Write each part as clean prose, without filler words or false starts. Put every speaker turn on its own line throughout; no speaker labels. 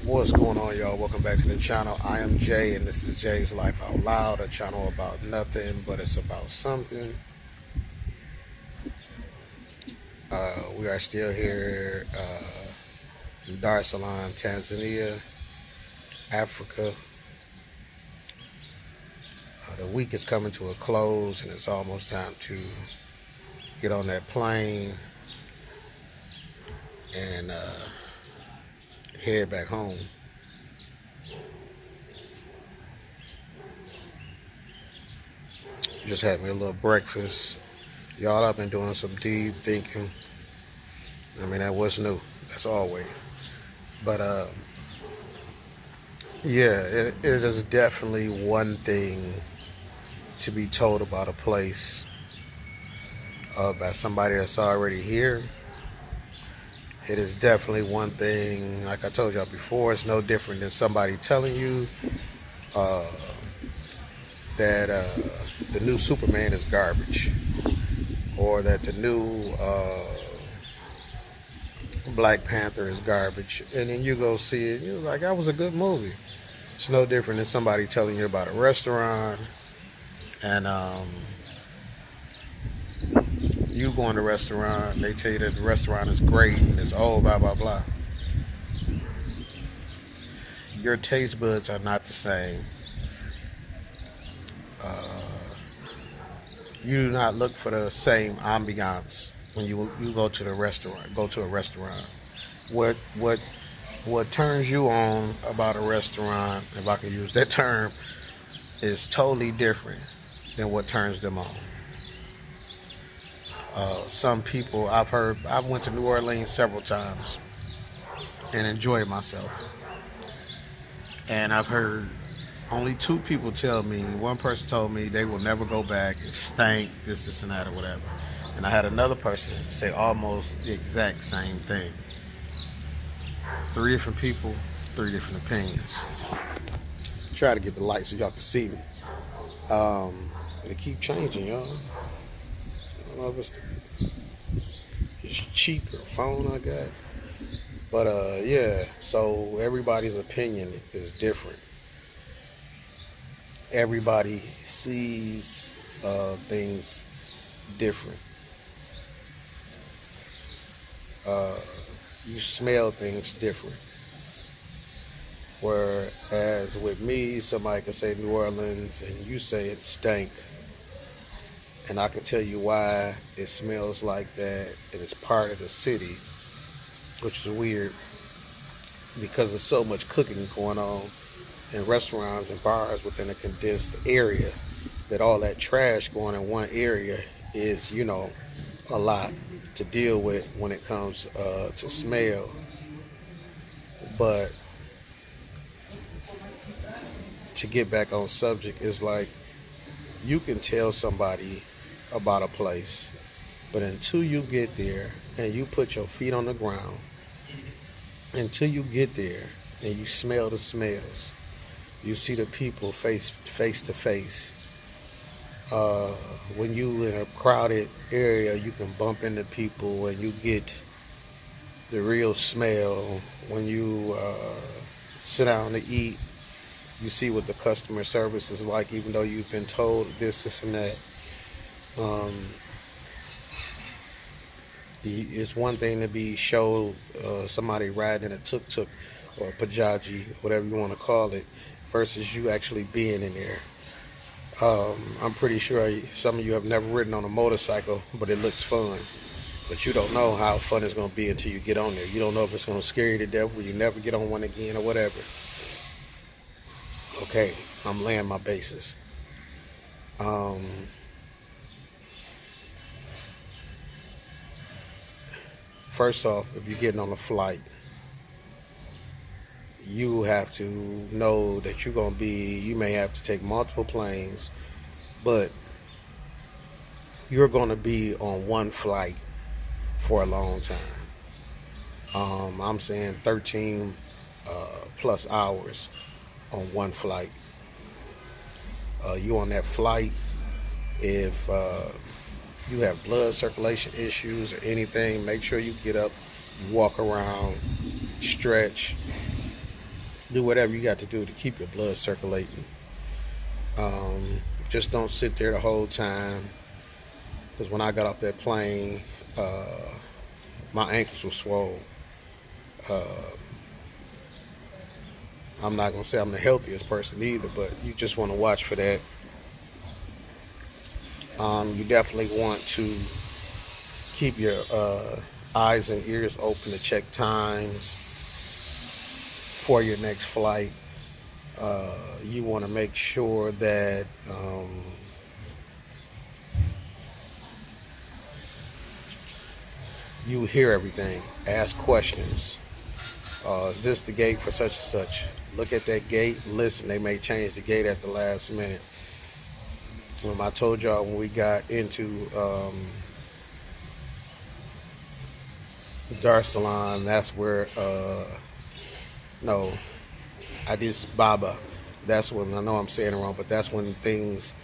What's going on, y'all? Welcome back to the channel. I am Jay, and this is Jay's Life Out Loud, a channel about nothing, but it's about something. We are still here in Dar es Salaam, Tanzania, Africa. The week is coming to a close, and it's almost time to get on that plane and head back home. Just had me a little breakfast. Y'all, I've been doing some deep thinking. I mean, that was new. That's always. But yeah, it is definitely one thing to be told about a place by somebody that's already here. It is definitely one thing, like I told y'all before, it's no different than somebody telling you that the new Superman is garbage, or that the new Black Panther is garbage, and then you go see it, you're like, that was a good movie. It's no different than somebody telling you about a restaurant, and you go in the restaurant, they tell you that the restaurant is great and it's old, blah blah blah. Your taste buds are not the same. You do not look for the same ambiance when you go to the restaurant. Go to a restaurant. What turns you on about a restaurant, if I can use that term, is totally different than what turns them on. Some people I went to New Orleans several times and enjoyed myself, and I've heard only two people tell me. One person told me they will never go back. It stank, this, and that, or whatever. And I had another person say almost the exact same thing. Three different people, three different opinions. Try to get the light so y'all can see me. They keep changing, y'all. I don't know if it's cheaper phone I got. But yeah, so everybody's opinion is different. Everybody sees things different. You smell things different. Whereas with me, somebody can say New Orleans and you say it stank. And I can tell you why it smells like that, and it's part of the city, which is weird because there's so much cooking going on in restaurants and bars within a condensed area that all that trash going in one area is, a lot to deal with when it comes to smell. But to get back on subject, is like you can tell somebody about a place, but until you get there and you put your feet on the ground, until you get there and you smell the smells, you see the people face to face. When you in a crowded area, you can bump into people and you get the real smell. When you sit down to eat, you see what the customer service is like, even though you've been told this, and that. It's one thing to be showed somebody riding a tuk-tuk or a pajaji, whatever you want to call it, versus you actually being in there. I'm pretty sure some of you have never ridden on a motorcycle, but it looks fun. But you don't know how fun it's going to be until you get on there. You don't know if it's going to scare you to death, or you never get on one again, or whatever. Okay, I'm laying my bases. First off, if you're getting on a flight, you have to know that you may have to take multiple planes, but you're going to be on one flight for a long time. I'm saying 13 plus hours on one flight. You on that flight, if you have blood circulation issues or anything, make sure you get up, you walk around, stretch, do whatever you got to do to keep your blood circulating. Just don't sit there the whole time. Because when I got off that plane, my ankles were swollen. I'm not gonna say I'm the healthiest person either, but you just want to watch for that. You definitely want to keep your eyes and ears open to check times for your next flight. You want to make sure that you hear everything. Ask questions. Is this the gate for such and such? Look at that gate. Listen, they may change the gate at the last minute. I told y'all when we got into Dar es Salaam, that's where no, Addis Baba. That's when, I know I'm saying it wrong, but that's when things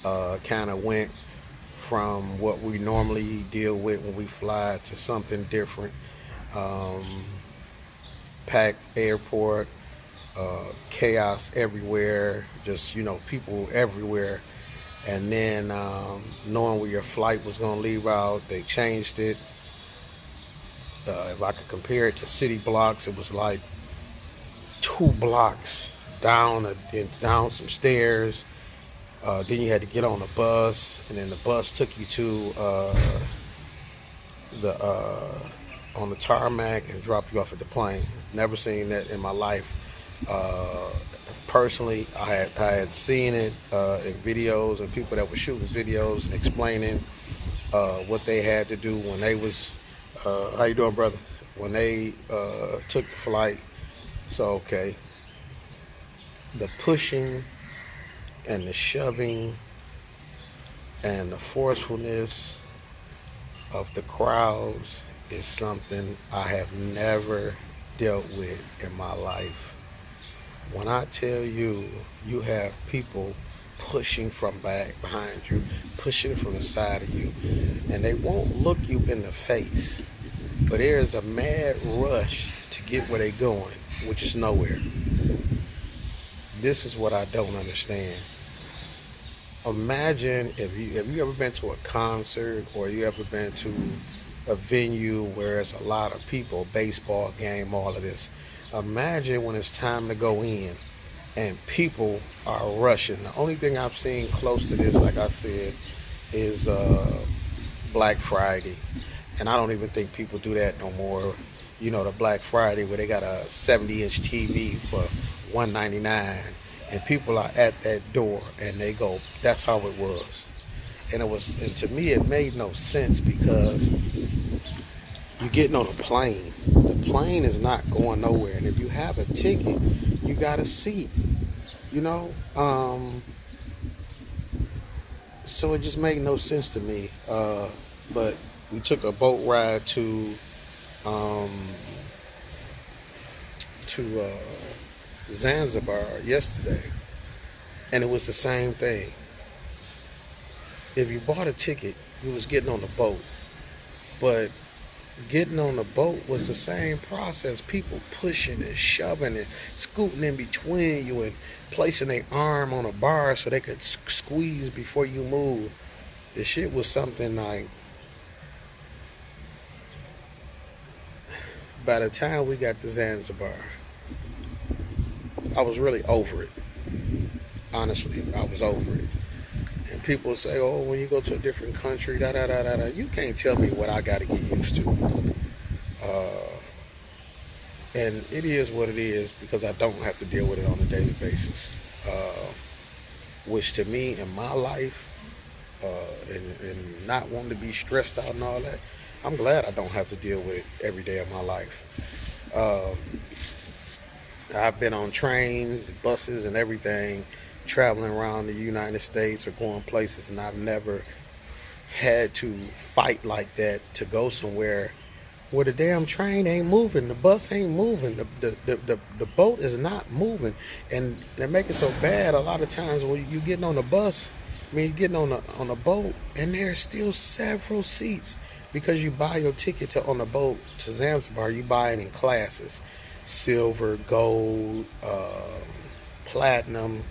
kind of went from what we normally deal with when we fly to something different. Packed airport, chaos everywhere, just, people everywhere. And then knowing where your flight was going to leave out, they changed it. If I could compare it to city blocks, it was like 2 blocks down some stairs. Then you had to get on a bus, and then the bus took you to on the tarmac and drop you off at the plane. Never seen that in my life. Personally, I had seen it in videos and people that were shooting videos and explaining what they had to do when they was how you doing, brother? When they took the flight. So okay, the pushing and the shoving and the forcefulness of the crowds is something I have never dealt with in my life. When I tell you, you have people pushing from behind you, pushing from the side of you, and they won't look you in the face, but there's a mad rush to get where they're going, which is nowhere. This is what I don't understand. Imagine have you ever been to a concert, or you ever been to a venue where there's a lot of people, baseball game, all of this. Imagine when it's time to go in and people are rushing. The only thing I've seen close to this, like I said, is Black Friday. And I don't even think people do that no more. The Black Friday where they got a 70-inch TV for $199, and people are at that door and they go, that's how it was. And to me it made no sense, because you're getting on a plane. The plane is not going nowhere, and if you have a ticket, you got a seat. So it just made no sense to me. But we took a boat ride to Zanzibar yesterday, and it was the same thing. If you bought a ticket, you was getting on the boat, but getting on the boat was the same process. People pushing and shoving and scooting in between you and placing their arm on a bar so they could squeeze before you move. The shit was something like, by the time we got to Zanzibar, I was really over it. Honestly, I was over it. And people say, oh, when you go to a different country, da-da-da-da-da, you can't tell me what I got to get used to. And it is what it is, because I don't have to deal with it on a daily basis. Which to me, in my life, and not wanting to be stressed out and all that, I'm glad I don't have to deal with it every day of my life. I've been on trains, buses, and everything, traveling around the United States or going places, and I've never had to fight like that to go somewhere where the damn train ain't moving, the bus ain't moving, the boat is not moving. And they make it so bad a lot of times when you're getting on the bus, you're getting on a boat, and there's still several seats, because you buy your ticket on the boat to Zanzibar, you buy it in classes. silver, gold, platinum,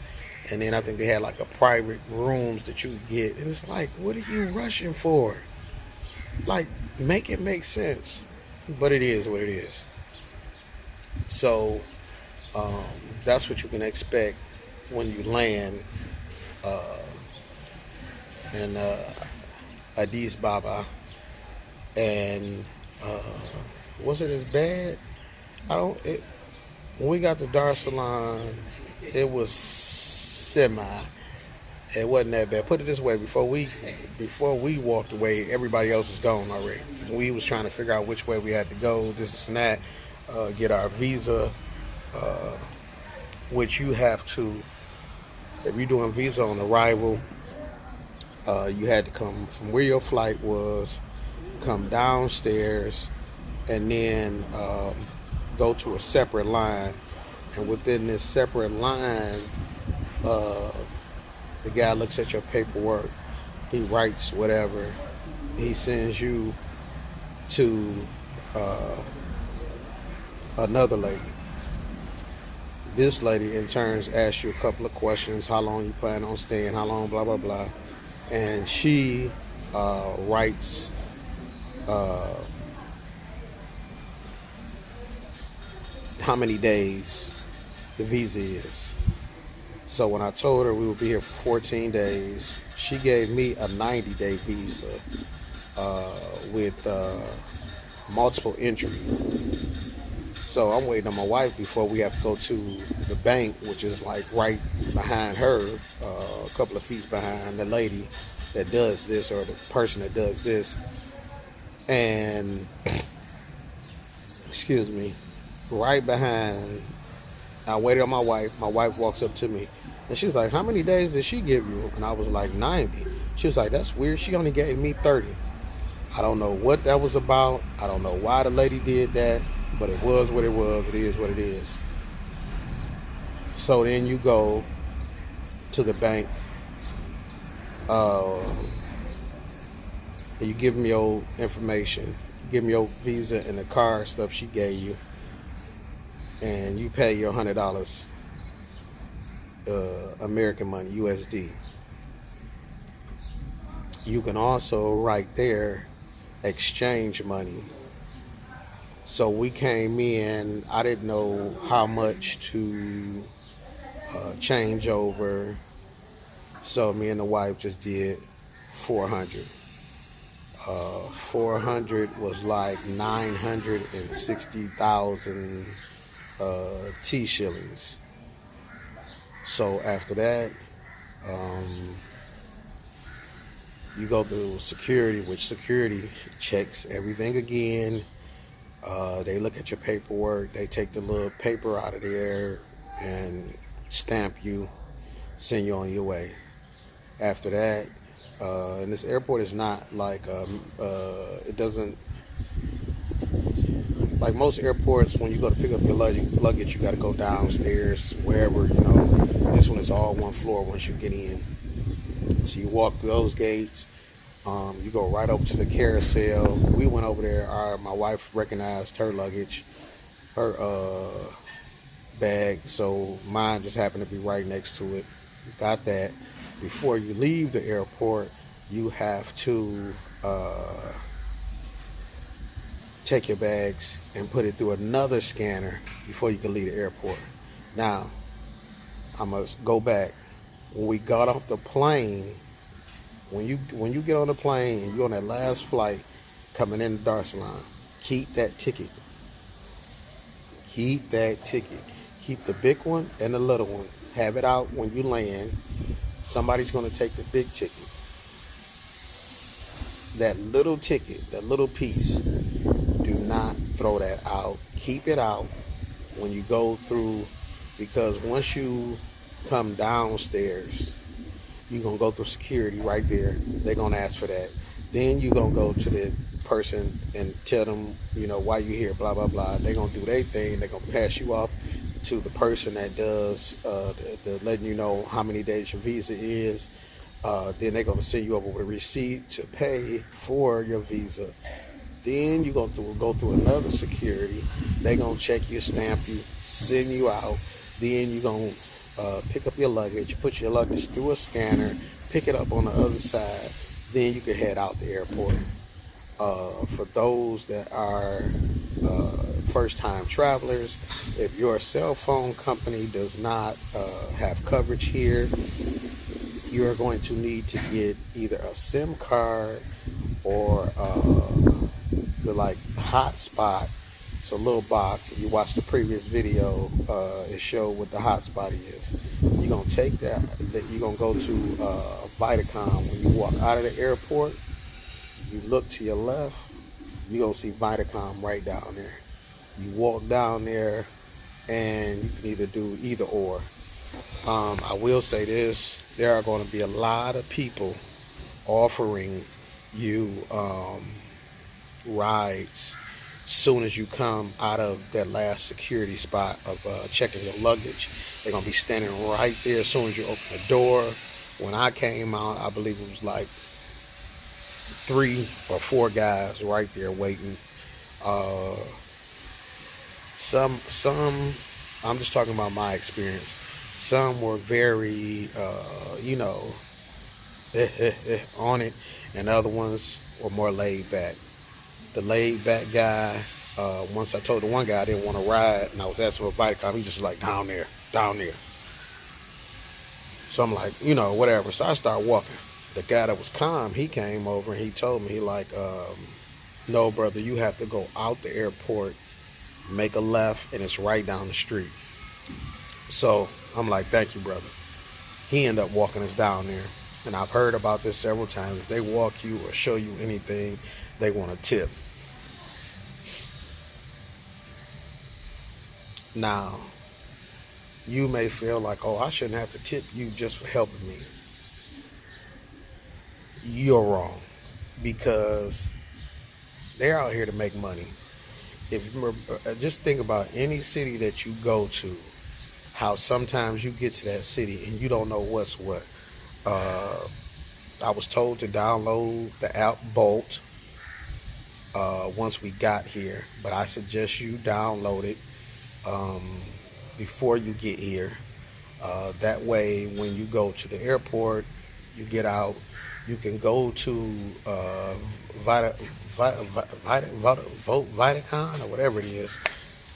and then I think they had like a private rooms that you could get. And it's like, what are you rushing for? Like, make it make sense. But it is what it is. So um, that's what you can expect when you land uh, in Addis Ababa. And was it as bad? I don't. When we got to Dar es Salaam, it was semi. It wasn't that bad. Put it this way: before we walked away, everybody else was gone already. We was trying to figure out which way we had to go, this and that, get our visa, uh, which you have to. If you're doing visa on arrival, you had to come from where your flight was, come downstairs, and then go to a separate line. And within this separate line, the guy looks at your paperwork. He writes whatever. He sends you to another lady. This lady, in turn, asks you a couple of questions. How long you plan on staying? How long? Blah, blah, blah. And she writes how many days the visa is. So when I told her we would be here for 14 days, she gave me a 90-day visa with multiple entry. So I'm waiting on my wife before we have to go to the bank, which is like right behind her, a couple of feet behind the lady that does this, or the person that does this. And excuse me, right behind, I waited on my wife. My wife walks up to me and she's like, how many days did she give you? And I was like, 90. She was like, that's weird. She only gave me 30. I don't know what that was about. I don't know why the lady did that, but it was what it was. It is what it is. So then you go to the bank. You give them your information. You give them your visa and the car stuff she gave you. And you pay your $100 American money, USD. You can also, right there, exchange money. So we came in, I didn't know how much to change over. So me and the wife just did 400. 400 was like 960,000 T shillings. So after that, you go through security, which security checks everything again. They look at your paperwork. They take the little paper out of there and stamp you, send you on your way. After that, and this airport is not like it doesn't, like most airports, when you go to pick up your luggage, you got to go downstairs, wherever, This one is all one floor once you get in. So you walk through those gates, you go right over to the carousel. We went over there. My wife recognized her luggage, her bag, so mine just happened to be right next to it. Got that. Before you leave the airport, you have to take your bags and put it through another scanner before you can leave the airport. Now, I must go back. When we got off the plane, when you get on the plane and you're on that last flight coming into Dar es Salaam, keep that ticket. Keep that ticket. Keep the big one and the little one. Have it out when you land. Somebody's going to take the big ticket. That little ticket, that little piece, do not throw that out. Keep it out when you go through, because once you come downstairs, you're going to go through security right there. They're going to ask for that. Then you're going to go to the person and tell them, why you here, blah, blah, blah. They're going to do their thing. They're going to pass you off to the person that does the letting you know how many days your visa is. Then they're going to send you over with a receipt to pay for your visa. Then you're going to go through another security. They're going to check you, stamp you, send you out. Then you're going to pick up your luggage, put your luggage through a scanner, pick it up on the other side. Then you can head out the airport. For those that are first-time travelers, if your cell phone company does not have coverage here, you are going to need to get either a SIM card or the hotspot. It's a little box. If you watch the previous video, it showed what the hotspot is. You're gonna take that. You're gonna go to Vitacom. When you walk out of the airport, you look to your left. You're gonna see Vitacom right down there. You walk down there, and you can either do either or. I will say this: there are going to be a lot of people offering you rides soon as you come out of that last security spot of checking your luggage. They're going to be standing right there as soon as you open the door. When I came out, I believe it was like 3 or 4 guys right there waiting. Some, I'm just talking about my experience. Some were very, on it, and other ones were more laid back. The laid back guy, once I told the one guy I didn't want to ride, and I was asking for a Vitacom, he just was like, down there. So I'm like, whatever. So I started walking. The guy that was calm, he came over and he told me, no, brother, you have to go out the airport, make a left, and it's right down the street. So I'm like, thank you, brother. He ended up walking us down there. And I've heard about this several times. If they walk you or show you anything, they want a tip. Now, you may feel like, oh, I shouldn't have to tip you just for helping me. You're wrong, because they're out here to make money. If you just think about any city that you go to, how sometimes you get to that city and you don't know what's what. I was told to download the app Bolt once we got here, but I suggest you download it before you get here. That way, when you go to the airport, you get out, you can go to Vitacom or whatever it is,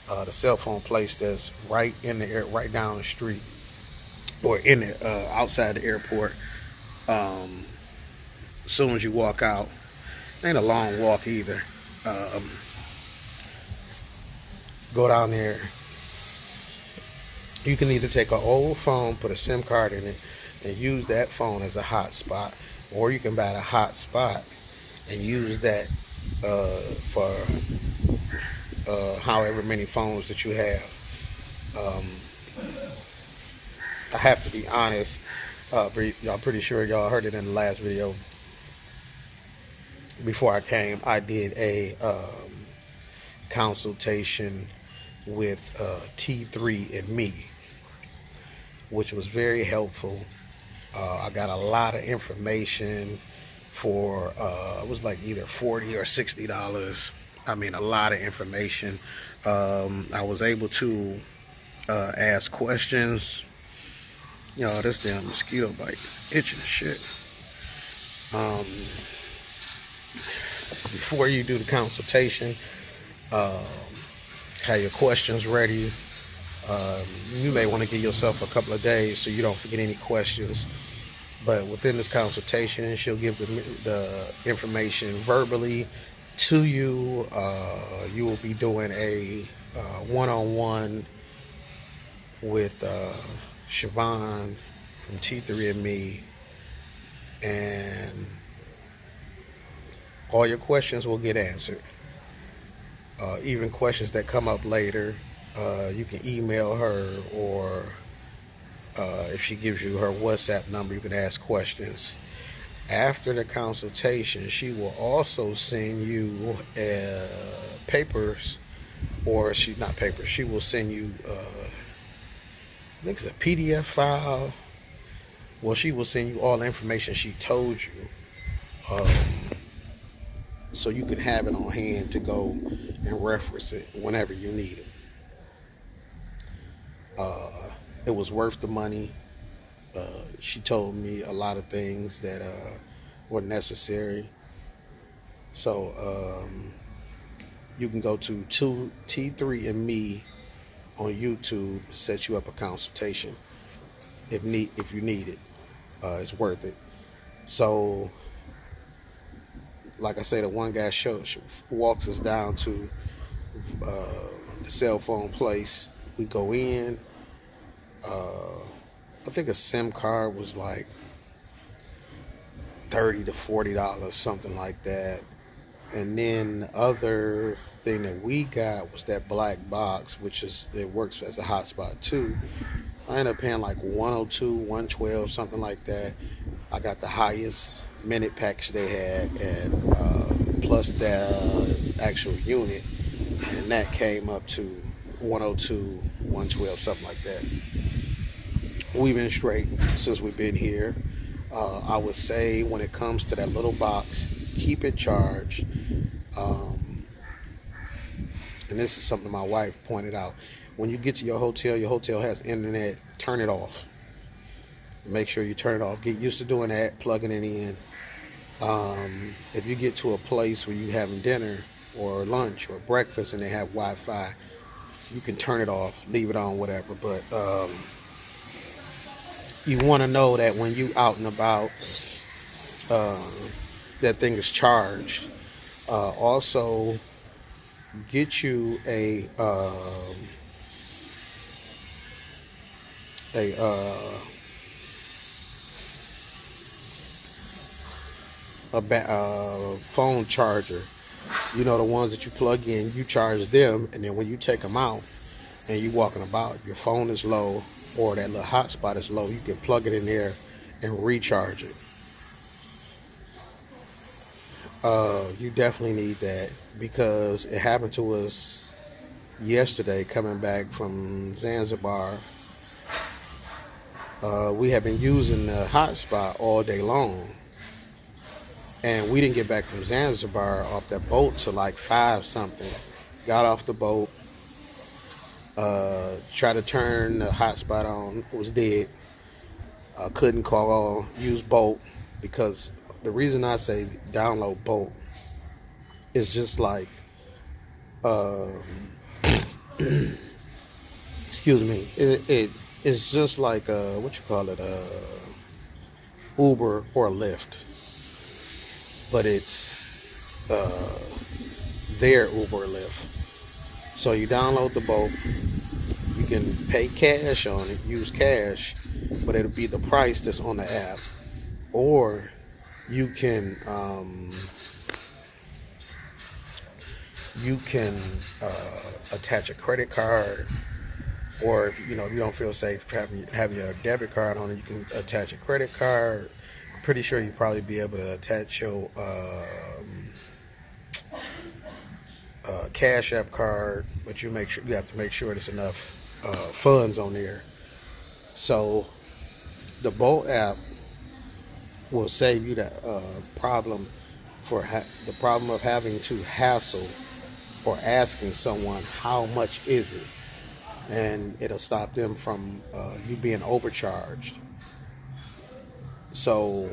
the cell phone place that's right in the air, right down the street, or in the outside the airport. As soon as you walk out, ain't a long walk either. Go down there. You can either take an old phone, put a SIM card in it, and use that phone as a hotspot, or you can buy a hotspot and use that for however many phones that you have. I have to be honest. Y'all pretty sure y'all heard it in the last video. Before I came, I did a consultation with T3andMe, which was very helpful. I got a lot of information for it was like either $40 or $60. I mean, a lot of information. I was able to ask questions. This damn mosquito bite itching shit. Before you do the consultation, have your questions ready. You may want to give yourself a couple of days so you don't forget any questions. But within this consultation, she'll give the information verbally to you. You will be doing a one-on-one with Siobhan from T3andMe, and all your questions will get answered. Even questions that come up later, you can email her, or if she gives you her WhatsApp number, you can ask questions. After the consultation, she will also send you papers, or she will send you I think it's a PDF file. Well, she will send you all the information she told you. so you can have it on hand to go and reference it whenever you need it. Uh, it was worth the money. She told me a lot of things that were necessary. So you can go to T3 and Me on YouTube, set you up a consultation if you need it. It's worth it. So, like I said, the one guy walks us down to uh, the cell phone place. We go in. I think a SIM card was like $30 to $40, something like that. And then the other thing that we got was that black box, which is it works as a hotspot too. I ended up paying like 102, 112, something like that. I got the highest minute package they had, and plus the actual unit, and that came up to 102, 112, something like that. We've been straight since we've been here. I would say when it comes to that little box, keep it charged. And this is something my wife pointed out. When you get to your hotel has internet, turn it off. Make sure you turn it off. Get used to doing that, plugging it in. If you get to a place where you're having dinner or lunch or breakfast and they have Wi-Fi, you can turn it off, leave it on, whatever. But you want to know that when you out and about, uh, that thing is charged. Also, get you a phone charger. You know, the ones that you plug in, you charge them, and then when you take them out and you walking about, your phone is low or that little hotspot is low, you can plug it in there and recharge it. You definitely need that because it happened to us yesterday coming back from Zanzibar. We have been using the hotspot all day long, and we didn't get back from Zanzibar off that boat till like 5 something. Got off the boat, tried to turn the hotspot on, it was dead. Couldn't use Bolt, because the reason I say download Bolt is just like, uh, excuse me, it's just like what you call it, Uber or Lyft, but it's their Uber or Lyft. So you download the Bolt, you can pay cash on it, use cash, but it'll be the price that's on the app. Or you can attach a credit card, or if you don't feel safe having your debit card on it, you can attach a credit card. I'm pretty sure you probably be able to attach your Cash App card, but you have to make sure there's enough funds on there. So the Bolt app will save you the problem the problem of having to hassle or asking someone how much is it, and it'll stop them from you being overcharged. So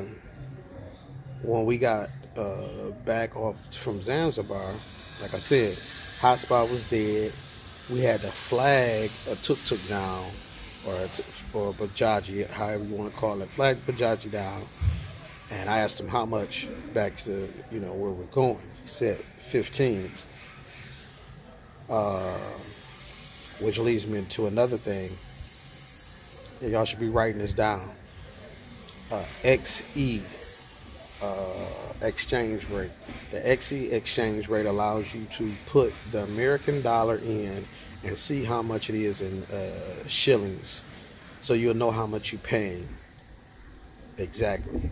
when we got back off from Zanzibar, like I said, hotspot was dead. We had to flag a tuk-tuk down, or Bajaji, however you want to call it, flag Bajaji down. And I asked him how much back to, where we're going. He said 15. Which leads me to another thing. Y'all should be writing this down. XE exchange rate. The XE exchange rate allows you to put the American dollar in and see how much it is in shillings, so you'll know how much you're paying exactly.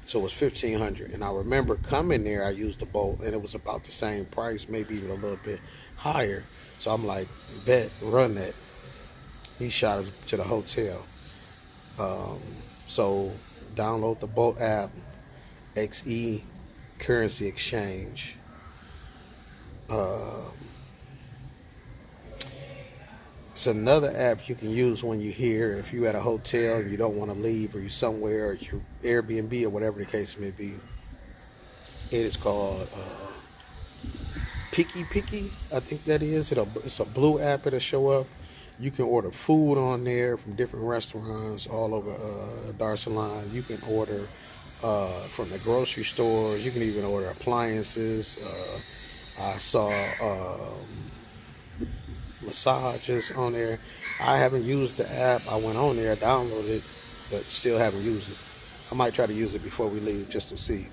So it was 1,500, and I remember coming there, I used the Bolt, and it was about the same price, maybe even a little bit higher. So I'm like, bet, run that. He shot us to the hotel. So download the Bolt app, XE, currency exchange. Uh, it's another app you can use when you're here. If you're at a hotel and you don't want to leave, or you're somewhere, or your Airbnb or whatever the case may be. It is called Picky. I think that is. It's a blue app. It'll show up. You can order food on there from different restaurants all over Dar es Salaam. You can order from the grocery stores. You can even order appliances. I saw massages on there. I haven't used the app. I went on there, downloaded it, but still haven't used it. I might try to use it before we leave just to see.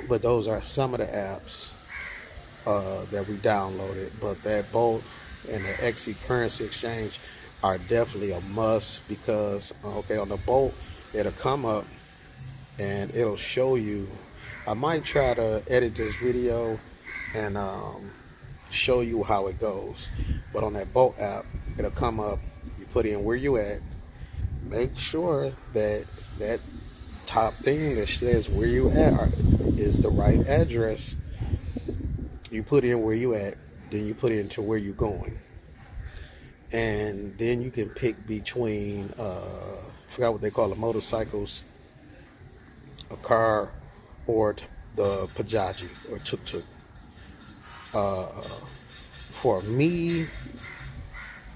But those are some of the apps that we downloaded. But that Bolt and the XE currency exchange are definitely a must, because on the Bolt it'll come up and it'll show you. I might try to edit this video and show you how it goes. But on that Bolt app, it'll come up. You put in where you at. Make sure that that top thing that says where you at is the right address. You put in where you at, then you put into where you're going, and then you can pick between I forgot what they call it, motorcycles, a car, or the pajaji or tuk-tuk. For me,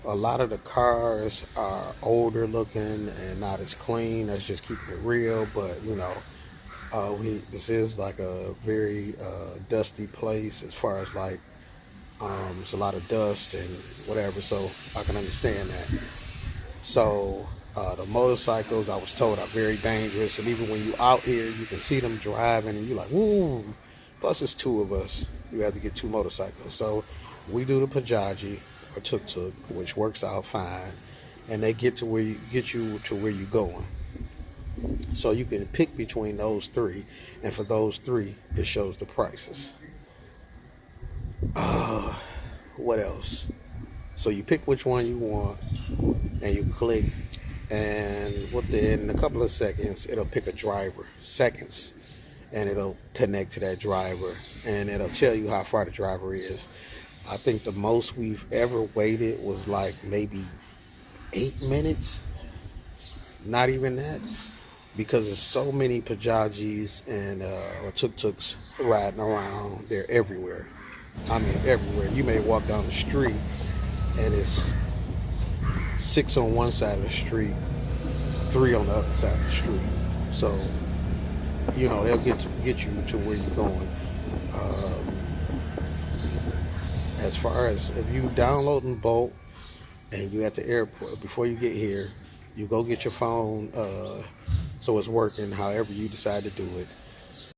a lot of the cars are older looking and not as clean. That's just keeping it real. But this is like a very dusty place, as far as like it's a lot of dust and whatever. So I can understand that. So the motorcycles, I was told, are very dangerous, and even when you out here, you can see them driving, and you're like, woo. Plus, it's two of us. You have to get two motorcycles. So we do the pajaji or tuk-tuk, which works out fine, and they get you to where you're going. So you can pick between those three, and for those three, it shows the prices. What else? So you pick which one you want, and you click, and within a couple of seconds, it'll pick a driver. Seconds. And it'll connect to that driver, and it'll tell you how far the driver is. I think the most we've ever waited was like maybe 8 minutes. Not even that, because there's so many pajajis and or tuk-tuks riding around. They're everywhere. I mean, everywhere. You may walk down the street and it's 6 on one side of the street, 3 on the other side of the street. So they'll get you to where you're going. As far as if you downloading Bolt and you at the airport, before you get here, you go get your phone so it's working however you decide to do it.